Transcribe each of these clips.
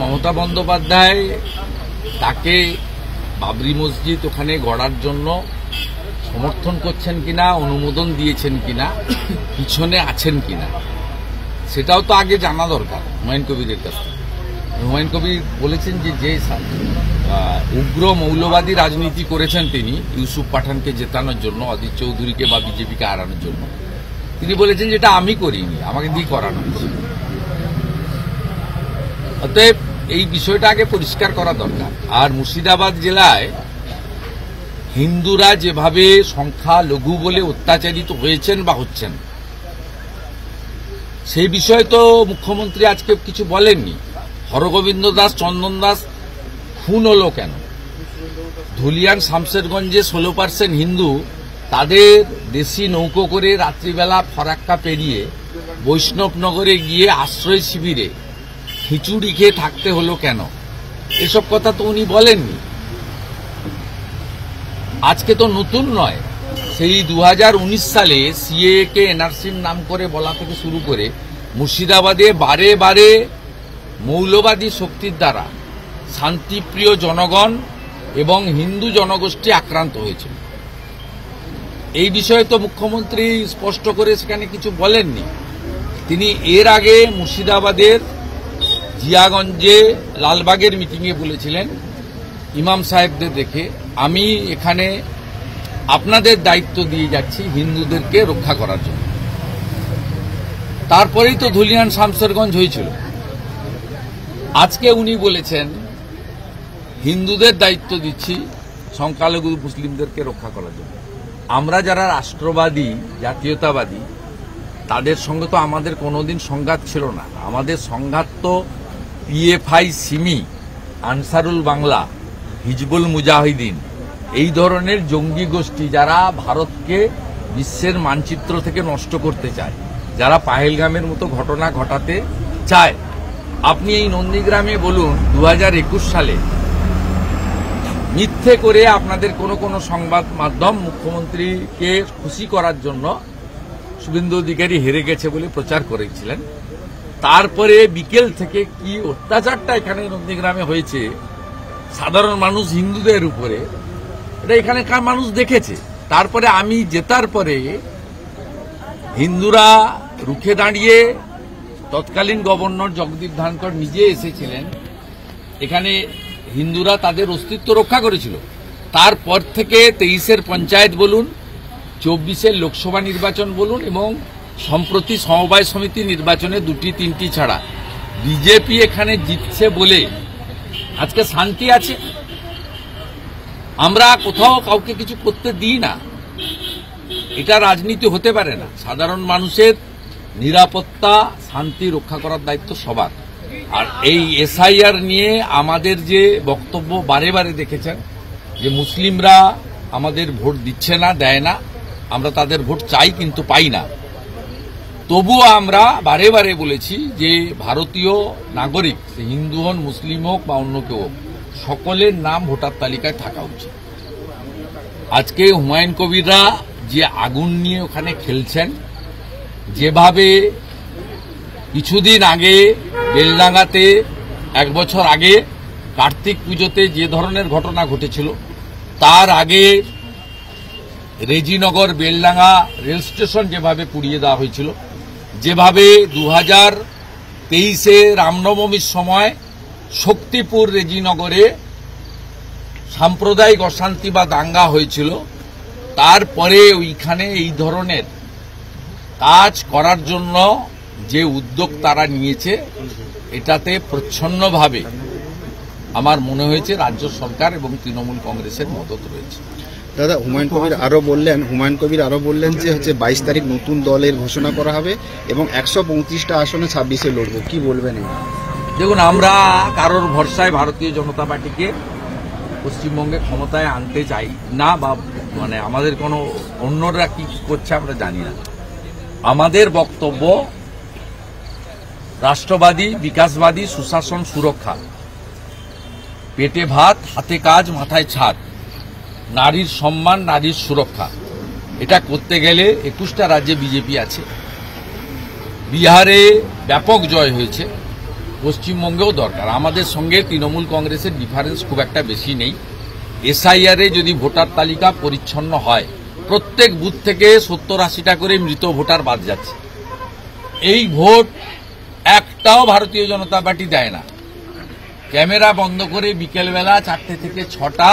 মমতা বন্দ্যোপাধ্যায় তাকে বাবরি মসজিদ ওখানে গড়ার জন্য সমর্থন করছেন কিনা, অনুমোদন দিয়েছেন কিনা, পিছনে আছেন কিনা, সেটাও তো আগে জানা দরকার হুমায়ুন কবিরের কাছে। হুমায়ুন কবির বলেছেন যে উগ্র মৌলবাদী রাজনীতি করেছেন তিনি ইউসুফ পাঠানকে জেতানোর জন্য, অধীর চৌধুরীকে বা বিজেপিকে হারানোর জন্য, তিনি বলেছেন যেটা আমি করিনি, আমাকে দিয়ে করানো হয়েছে। অতএব এই বিষয়টা আগে পরিষ্কার করা দরকার। আর মুর্শিদাবাদ জেলায় হিন্দুরা যেভাবে সংখ্যা লঘু বলে অত্যাচারিত হয়েছেন বা হচ্ছেন, সেই বিষয়ে তো মুখ্যমন্ত্রী আজকে কিছু বলেননি। হরগোবিন্দ দাস, চন্দন দাস খুন হলো কেন? ধুলিয়ান শামশেরগঞ্জে 16% হিন্দু তাদের দেশি নৌকো করে রাত্রিবেলা ফরাক্কা পেরিয়ে বৈষ্ণবনগরে গিয়ে আশ্রয় শিবিরে খিচুড়ি খেয়ে থাকতে হলো কেন? এসব কথা তো উনি বলেননি। আজকে তো নতুন নয়, সেই 2019 সালে সিএ কে এনআরসির নাম করে বলা থেকে শুরু করে মুর্শিদাবাদে বারে বারে মৌলবাদী শক্তির দ্বারা শান্তিপ্রিয় জনগণ এবং হিন্দু জনগোষ্ঠী আক্রান্ত হয়েছিল। এই বিষয়ে তো মুখ্যমন্ত্রী স্পষ্ট করে সেখানে কিছু বলেননি। তিনি এর আগে মুর্শিদাবাদের জিয়াগঞ্জে লালবাগের মিটিংয়ে বলেছিলেন ইমাম সাহেবদের দেখে, আমি এখানে আপনাদের দায়িত্ব দিয়ে যাচ্ছি হিন্দুদেরকে রক্ষা করার জন্য। তারপরেই তো ধুলিয়ান শামশেরগঞ্জ হয়েছিল। আজকে উনি বলেছেন হিন্দুদের দায়িত্ব দিচ্ছি সংখ্যালঘু মুসলিমদেরকে রক্ষা করার জন্য। আমরা যারা রাষ্ট্রবাদী, জাতীয়তাবাদী, তাদের সঙ্গে তো আমাদের কোনোদিন সংঘাত ছিল না। আমাদের সংঘাত তো পিএফআই, সিমি, আনসারুল বাংলা, হিজবুল মুজাহিদিন, এই ধরনের জঙ্গি গোষ্ঠী যারা ভারতকে বিশ্বের মানচিত্র থেকে নষ্ট করতে চায়, যারা পাহেলগামের মতো ঘটনা ঘটাতে চায়। আপনি এই নন্দীগ্রামে বলুন 2021 সালে মিথ্যে করে আপনাদের কোনো সংবাদ মাধ্যম মুখ্যমন্ত্রীকে খুশি করার জন্য শুভেন্দু অধিকারী হেরে গেছে বলে প্রচার করেছিলেন। তারপরে বিকেল থেকে কি অত্যাচারটা এখানে নন্দীগ্রামে হয়েছে সাধারণ মানুষ হিন্দুদের উপরে, এটা এখানকার মানুষ দেখেছে। তারপরে আমি জেতার পরে হিন্দুরা রুখে দাঁড়িয়ে, তৎকালীন গভর্নর জগদীপ ধনখড় নিজে এসেছিলেন এখানে, হিন্দুরা তাদের অস্তিত্ব রক্ষা করেছিল। তারপর থেকে 23-এর পঞ্চায়েত বলুন, 24-এর লোকসভা নির্বাচন বলুন এবং সম্প্রতি সমবায় সমিতি নির্বাচনে 2-3টি ছাড়া বিজেপি এখানে জিতছে বলে আজকে শান্তি আছে। আমরা কোথাও কাউকে কিছু করতে দিই না, এটা রাজনীতি হতে পারে না। সাধারণ মানুষের নিরাপত্তা, শান্তি রক্ষা করার দায়িত্ব সবার। আর এই এসআইআর নিয়ে আমাদের যে বক্তব্য বারে বারে দেখেছেন যে মুসলিমরা আমাদের ভোট দিচ্ছে না, দেয় না, আমরা তাদের ভোট চাই কিন্তু পাই না। তবুও আমরা বারে বারে বলেছি যে ভারতীয় নাগরিক, হিন্দু হন, মুসলিম হোক বা অন্য কেউ হোক, সকলের নাম ভোটার তালিকায় থাকা উচিত। আজকে হুমায়ুন কবিররা যে আগুন নিয়ে ওখানে খেলছেন, যেভাবে কিছুদিন আগে বেলডাঙ্গাতে 1 বছর আগে কার্তিক পুজোতে যে ধরনের ঘটনা ঘটেছিল, তার আগে রেজিনগর বেলডাঙ্গা রেল স্টেশন যেভাবে পুড়িয়ে দেওয়া হয়েছিল, যেভাবে 2023-এ রামনবমীর সময় শক্তিপুর রেজিনগরে সাম্প্রদায়িক অশান্তি বা দাঙ্গা হয়েছিল, তারপরে ওইখানে এই ধরনের কাজ করার জন্য যে উদ্যোগ তারা নিয়েছে, এটাতে প্রচ্ছন্নভাবে আমার মনে হয়েছে রাজ্য সরকার এবং তৃণমূল কংগ্রেসের মদত রয়েছে। দাদা, হুমায়ুন কবির আরো বললেন যে 22 তারিখ নতুন দলের ঘোষণা করা হবে এবং 135টা আসনে 26-এ লড়বো, কি বলবেন? দেখুন, আমরা কারোর ভরসায় ভারতীয় জনতা পার্টিকে পশ্চিমবঙ্গে ক্ষমতায় আনতে চাই না, বা মানে আমাদের কোনো অন্যরা কি করছে আমরা জানি না। আমাদের বক্তব্য রাষ্ট্রবাদী, বিকাশবাদী, সুশাসন, সুরক্ষা, পেটে ভাত, হাতে কাজ, মাথায় ছাদ, নারীর সম্মান, নারীর সুরক্ষা। এটা করতে গেলে 21টা রাজ্যে বিজেপি আছে। বিহারে ব্যাপক জয় হয়েছে, পশ্চিমবঙ্গেও দরকার। আমাদের সঙ্গে তৃণমূল কংগ্রেসের ডিফারেন্স খুব একটা বেশি নেই। এসআইআরে যদি ভোটার তালিকা পরিচ্ছন্ন হয়, প্রত্যেক বুথ থেকে 70-80টা করে মৃত ভোটার বাদ যাচ্ছে। এই ভোট একটাও ভারতীয় জনতা পার্টি দেয় না। ক্যামেরা বন্ধ করে বিকেলবেলা 4টে থেকে 6টা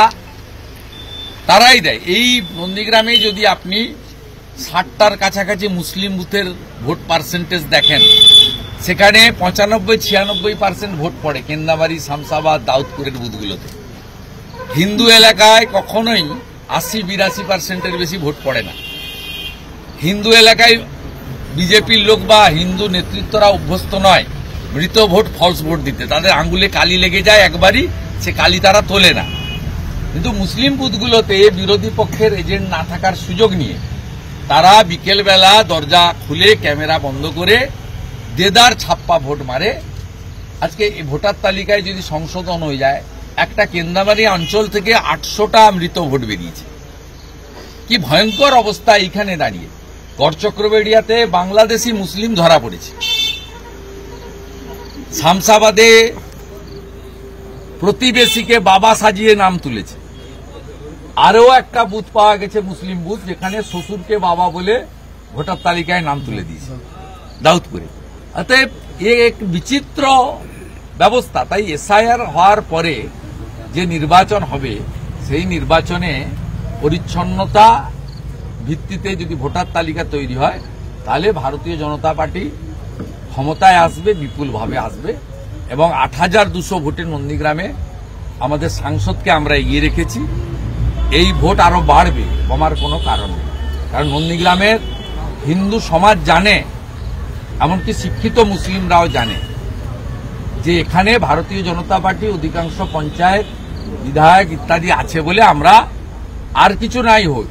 তারাই দেয়। এই নন্দীগ্রামে যদি আপনি 60টার কাছাকাছি মুসলিম বুথের ভোট পার্সেন্টেজ দেখেন, সেখানে 95-96% ভোট পড়ে কেন্দামারি, শামসাবাদ, দাউদপুরের বুথগুলোতে। হিন্দু এলাকায় কখনোই 80-82%-এর বেশি ভোট পড়ে না। হিন্দু এলাকায় বিজেপির লোক বা হিন্দু নেতৃত্বরা অভ্যস্ত নয় মৃত ভোট, ফলস ভোট দিতে। তাদের আঙ্গুলে কালি লেগে যায় একবারই, সে কালি তারা তোলে না। কিন্তু মুসলিম বুথগুলোতে বিরোধী পক্ষের এজেন্ট না থাকার সুযোগ নিয়ে তারা বিকেলবেলা দরজা খুলে ক্যামেরা বন্ধ করে দেদার ছাপ্পা ভোট মারে। আজকে এই ভোটার তালিকায় যদি সংশোধন হয়ে যায়, একটা কেন্দামারি অঞ্চল থেকে 800টা মৃত ভোট বেরিয়েছে। কি ভয়ঙ্কর অবস্থা এইখানে দাঁড়িয়ে। গড়চক্রবেড়িয়াতে বাংলাদেশি মুসলিম ধরা পড়েছে। শামসাবাদে প্রতিবেশীকে বাবা সাজিয়ে নাম তুলেছে। আরও একটা বুথ পাওয়া গেছে মুসলিম বুথ, যেখানে শ্বশুরকে বাবা বলে ভোটার তালিকায় নাম তুলে দিয়েছে, দাউদপুরে। অতএব এক বিচিত্র ব্যবস্থা। তাই এসআইআর হওয়ার পরে যে নির্বাচন হবে, সেই নির্বাচনে পরিচ্ছন্নতা ভিত্তিতে যদি ভোটার তালিকা তৈরি হয়, তাহলে ভারতীয় জনতা পার্টি ক্ষমতায় আসবে, বিপুলভাবে আসবে। এবং ৮,২০০ ভোটে নন্দীগ্রামে আমাদের সাংসদকে আমরা এগিয়ে রেখেছি। এই ভোট আরো বাড়বে, কমার কোনো কারণ নেই। কারণ নন্দীগ্রামের হিন্দু সমাজ জানে, এমনকি শিক্ষিত মুসলিমরাও জানে, যে এখানে ভারতীয় জনতা পার্টি অধিকাংশ পঞ্চায়েত, বিধায়ক ইত্যাদি আছে বলে আমরা আর কিছু নাই হোক,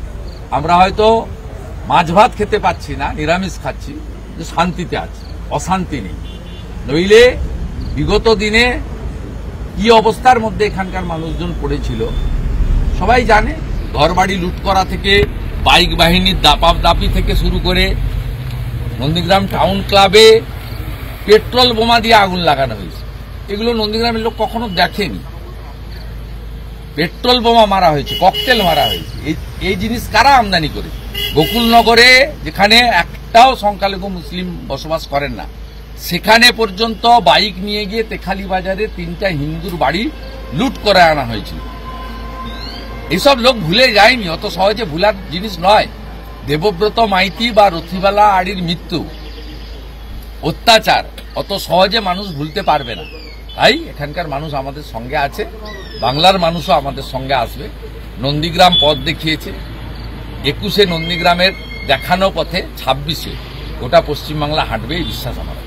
আমরা হয়তো মাছ ভাত খেতে পাচ্ছি না, নিরামিষ খাচ্ছি, কিন্তু শান্তিতে আছি, অশান্তি নেই। নইলে বিগত দিনে কি অবস্থার মধ্যে এখানকার মানুষজন পড়েছিল সবাই জানে। ঘরবাড়ি লুট করা থেকে, বাইক বাহিনীর দাপাদাপি থেকে শুরু করে নন্দীগ্রাম টাউন ক্লাবে পেট্রোল বোমা দিয়ে আগুন লাগানো হয়েছে। এগুলো নন্দীগ্রামের লোক কখনো দেখেনি। পেট্রোল বোমা মারা হয়েছে, ককটেল মারা হয়েছে। এই জিনিস কারা আমদানি করে? গোকুলনগরে, যেখানে একটাও সংখ্যালঘু মুসলিম বসবাস করেন না, সেখানে পর্যন্ত বাইক নিয়ে গিয়ে তেখালি বাজারে 3টা হিন্দুর বাড়ি লুট করে আনা হয়েছিল। এইসব লোক ভুলে যায়নি, অত সহজে ভুলার জিনিস নয়। দেবব্রত মাইতি বা রথিবালা আড়ির মৃত্যু, অত্যাচার অত সহজে মানুষ ভুলতে পারবে না। তাই এখানকার মানুষ আমাদের সঙ্গে আছে, বাংলার মানুষও আমাদের সঙ্গে আসবে। নন্দীগ্রাম পথ দেখিয়েছে। 21-এ নন্দীগ্রামের দেখানো পথে 26-এ গোটা পশ্চিমবাংলা হাঁটবে, এই বিশ্বাস আমার।